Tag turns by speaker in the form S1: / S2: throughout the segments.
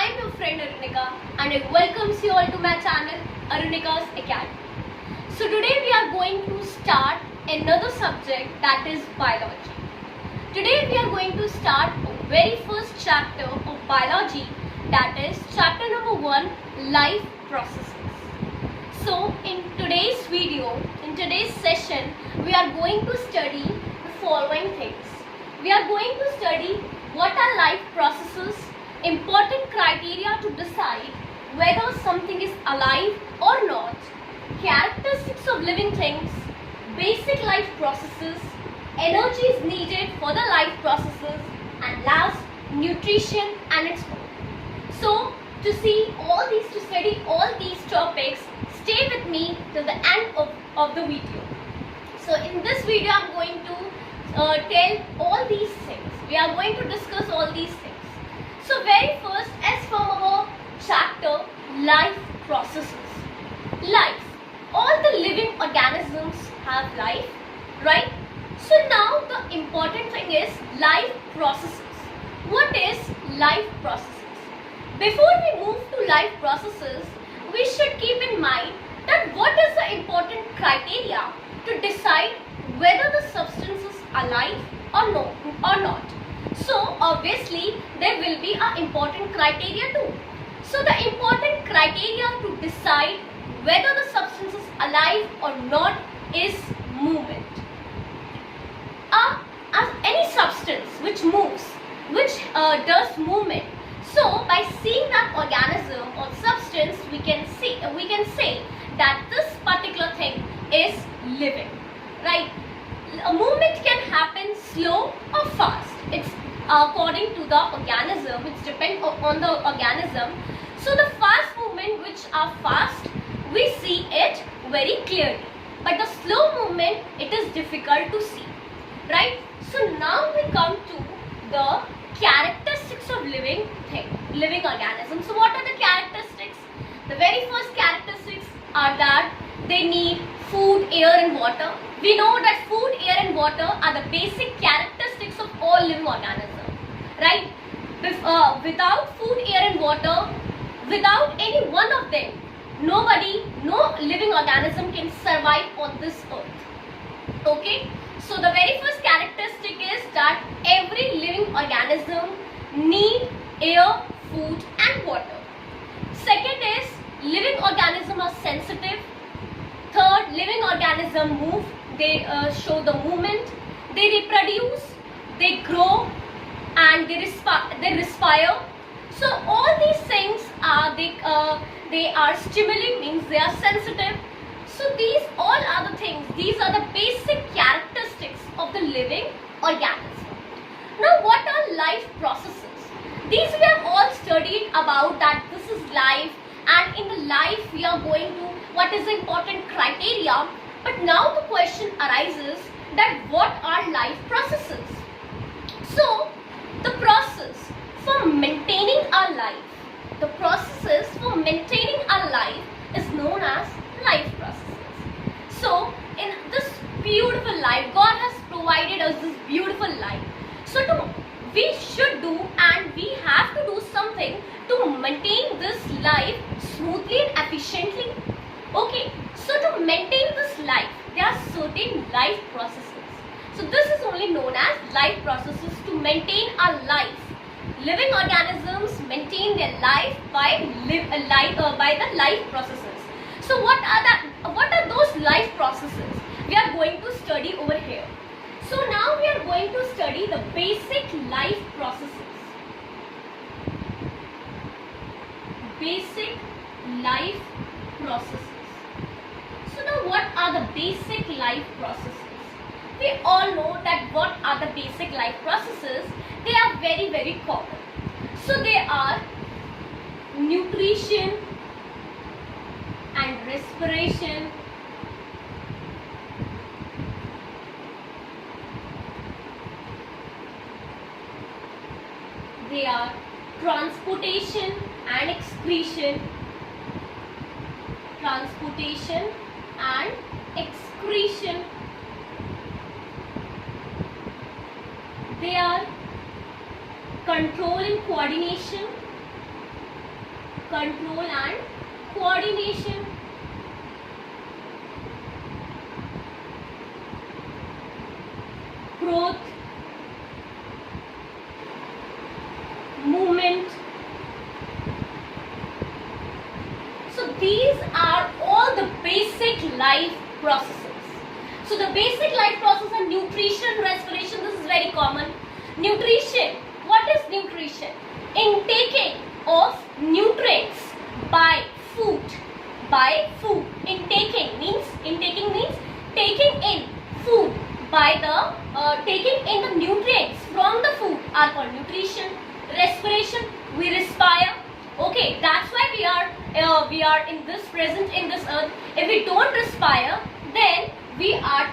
S1: I am your friend Arunika and I welcomes you all to my channel Arunika's Academy. So today we are going to start another subject, that is biology. Today we are going to start a very first chapter of biology, that is chapter number 1, life processes. So in today's video, in today's session, we are going to study the following things. We are going to study what are life processes, important criteria to decide whether something is alive or not, characteristics of living things, basic life processes, energies needed for the life processes, and last, nutrition and its role. So to study all these topics, stay with me till the end of the video. So in this video I am going to tell all these things. We are going to discuss all these things. So very first, as from our chapter, life processes. Life. All the living organisms have life, right? So now the important thing is life processes. What is life processes? Before we move to life processes, we should keep in mind that what is the important criteria to decide whether the substance is alive or not. So obviously there will be an important criteria too. So the important criteria to decide whether the substance is alive or not is movement. As any substance which moves, which does movement, so by seeing that organism or substance, we can say that this particular thing is living, right? A movement can happen slow or fast. It's according to the organism. It depends on the organism. So the fast movement, which are fast, we see it very clearly. But the slow movement, it is difficult to see, right? So now we come to the characteristics of living organisms. So what are the characteristics? The very first characteristics are that they need food, air and water. We know that food, air and water are the basic characteristics of all living organisms, right? Without food, air and water, without any one of them, no living organism can survive on this earth. Okay? So the very first characteristic is that every living organism need air, food and water. Second is living organisms are sensitive. Third, living organisms move. They show the movement. They reproduce. They grow, and they respire. So all these things are they are stimuli, means they are sensitive. So these all are the things. These are the basic characteristics of the living organism. Now, what are life processes? These we have all studied about, that this is life, and in the life we are going to what is the important criteria. But now the question arises that what are life processes? So the process for maintaining our life, the processes for maintaining our life is known as life processes. So in this beautiful life, God has provided us this beautiful life. So we should do, and we have to do something to maintain this life smoothly and efficiently. Okay, so to maintain this life, there are certain life processes. So this is only known as life processes to maintain our life. Living organisms maintain their life by the life processes. So what are those life processes? We are going to study over here. So now we are going to study the basic life processes. Basic life processes. So now what are the basic life processes? We all know that what are the basic life processes. They are very, very common. So they are nutrition and respiration, they are transportation and excretion, they are control and coordination, control and coordination. Growth, movement. So these are all the basic life processes. So the basic life process are nutrition, respiration. This is very common. Nutrition. What is nutrition? Intaking of nutrients by food. By food. Intaking means taking in food by the taking in the nutrients from the food are called nutrition. Respiration, we respire. Okay, that's why we are in this present in this earth. If we don't respire, then we are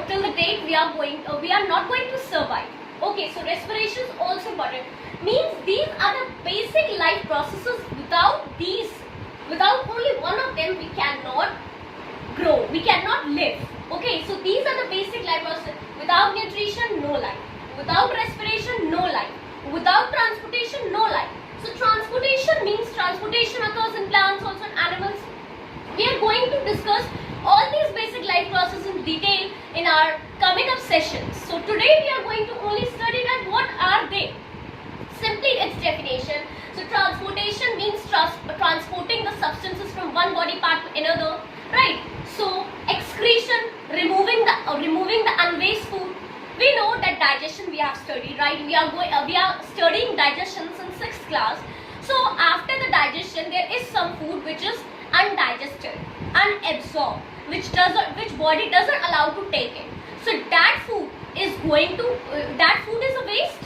S1: till the date we are not going to survive. Okay, so respiration is also important. Means these are the basic life processes. Without only one of them, we cannot grow, we cannot live. Okay, so these are the basic life processes. Without nutrition, no life. Without respiration, no life. Without transportation, no life. So transportation means transportation occurs in plants, also in animals. We are going to discuss all these basic life processes in detail in our coming up sessions. So today we are going to only study that what are they. Simply its definition. So transportation means transporting the substances from one body part to another, right? So excretion, removing the unwaste food. We know that digestion we have studied, right? We are studying digestion in 6th class. So after the digestion, there is some food which is undigested, unabsorbed, which body doesn't allow to take it. So that food is a waste.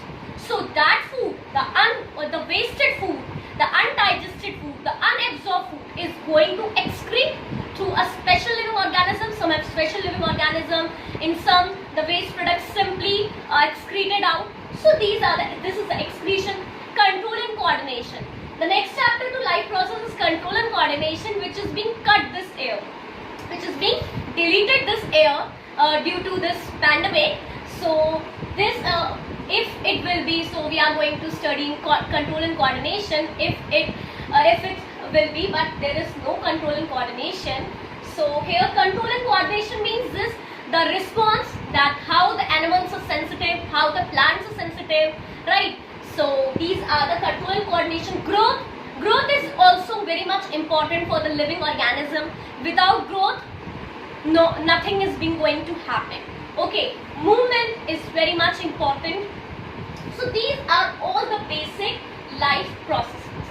S1: So that food, the wasted food, the undigested food, the unabsorbed food is going to excrete through a special living organism. Some have special living organism. In some, the waste products simply excreted out. So this is the excretion. Control and coordination. The next chapter to life process is control and coordination, which is being cut this year, which is being deleted this year due to this pandemic. So this if it will be, so we are going to study control and coordination if it will be, but there is no control and coordination. So here control and coordination means this, the response, that how the animals are sensitive, how the plants are sensitive, right? So these are the control and coordination. Growth is also very much important for the living organism. Without growth, nothing is going to happen. Okay, movement is very much important. So these are all the basic life processes.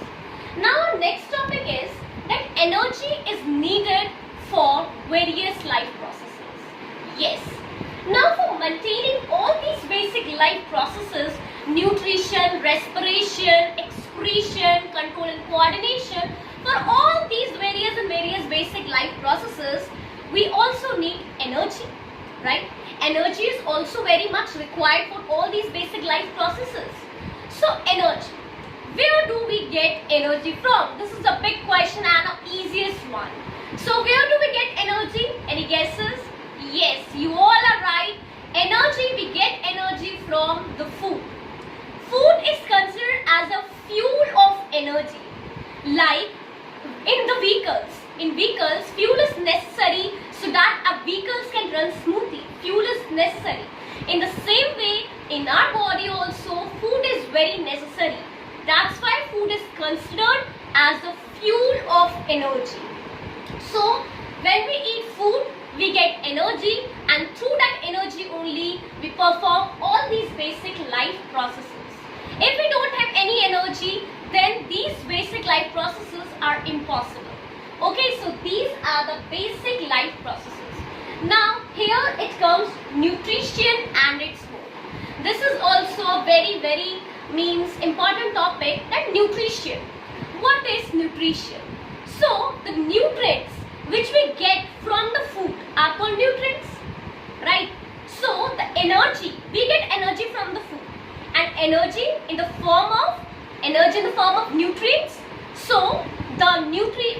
S1: Now our next topic is that energy is needed for various life processes. Yes. Now for maintaining all these basic life processes, nutrition, respiration, excretion, control and coordination, for all these various basic life processes, we also need energy, right? Energy is also very much required for all these basic life processes. So energy, where do we get energy from? This is a big question and the easiest one. So where do we get energy? Any guesses? Yes, you all are right. Energy, we get energy from the food. Food is considered as a fuel of energy. Like in the vehicles. In vehicles, fuel is necessary so that our vehicles can run smoothly. Fuel is necessary. In the same way, in our body also, food is very necessary. That's why food is considered as the fuel of energy. So, when we eat food, we get energy, and through that energy only, we perform all these basic life processes. If we don't have any energy, then these basic life processes are impossible. Okay, so these are the basic life processes. Now, here it comes nutrition and its mode. This is also a very important topic, that nutrition. What is nutrition? So, the nutrients which we get from the food are called nutrients, right? So, the energy, we get energy from the food, and energy in the form of nutrients. So,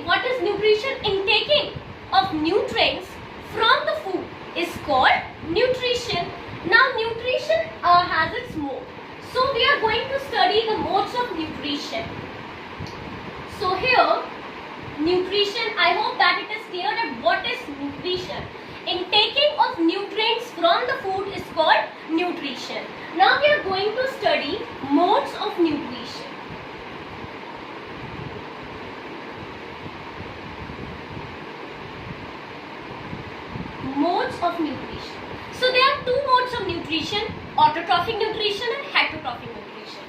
S1: what is nutrition? Intaking of nutrients from the food is called nutrition. Now, nutrition has its mode. So, we are going to study the modes of nutrition. So here, nutrition, I hope that it is clear that what is nutrition. Intaking of nutrients from the food is called nutrition. Now we are going to study modes of nutrition. Modes of nutrition. So there are two modes of nutrition, autotrophic nutrition and heterotrophic nutrition.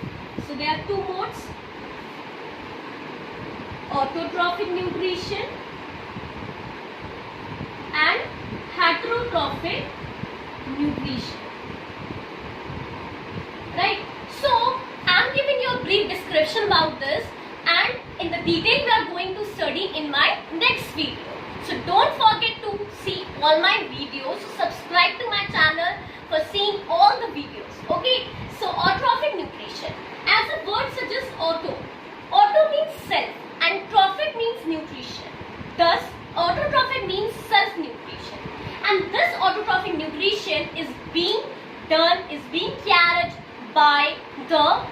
S1: So there are two modes, autotrophic nutrition and heterotrophic nutrition. Right? So I am giving you a brief description about this, and in the detail we are going to study in my next video. So don't forget to see all my videos. Subscribe to my channel for seeing all the videos. Okay. So autotrophic nutrition. As the word suggests, auto. Auto means self and trophic means nutrition. Thus, autotrophic means self-nutrition. And this autotrophic nutrition is being carried by the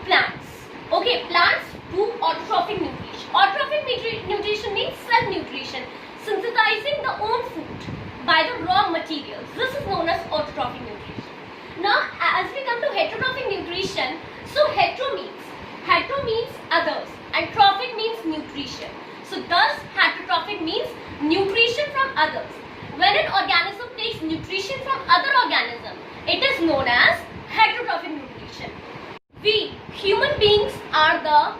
S1: plants. Okay, plants do autotrophic nutrition. Autotrophic nutrition means self-nutrition, synthesizing the own food by the raw materials. This is known as autotrophic nutrition. Now, as we come to heterotrophic nutrition, so hetero means others and trophic means nutrition. So thus, heterotrophic means nutrition from others. When an organism takes nutrition from other organisms, it is known as heterotrophic nutrition. We human beings are the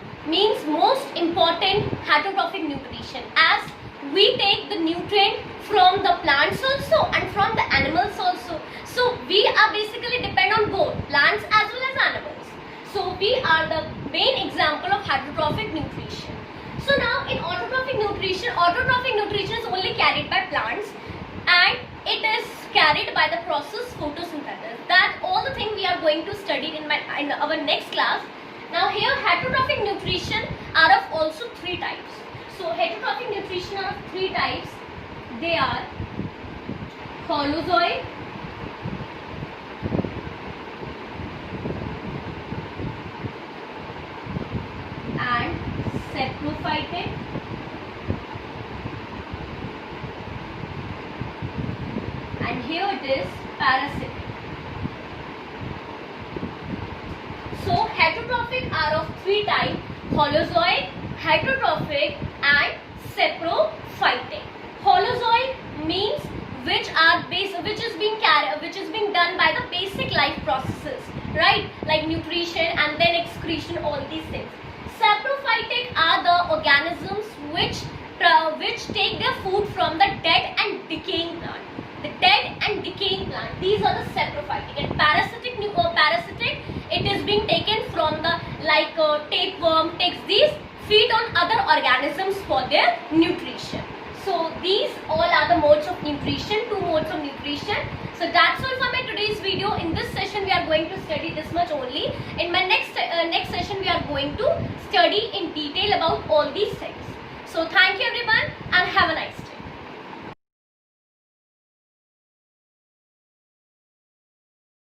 S1: most important heterotrophic nutrition, as we take the nutrient from the plants also and from the animals also. So we are basically depend on both plants as well as animals. So we are the main example of heterotrophic nutrition. So now in autotrophic nutrition is only carried by plants and it is carried by the process photosynthesis. That all the things we are going to study in our next class. Now here heterotrophic nutrition are of also three types. So heterotrophic nutrition are of three types. They are holozoic, and saprophytic, and here it is parasitic. So heterotrophic are of three types: holozoic, heterotrophic and saprophytic. Holozoic means which is being done by the basic life processes, right? Like nutrition and then excretion, all these things. Saprophytic are the organisms which take their food from the dead and decaying plant. The dead and decaying plant. These are the saprophytic. And parasitic, it is being taken from the tapeworm takes these, feed on other organisms for their nutrition. So these all are the modes of nutrition, two modes of nutrition. So that's all for my today's video. In this session we are going to study this much only. In my next session we are going to study in detail about all these things. So thank you everyone and have a nice day.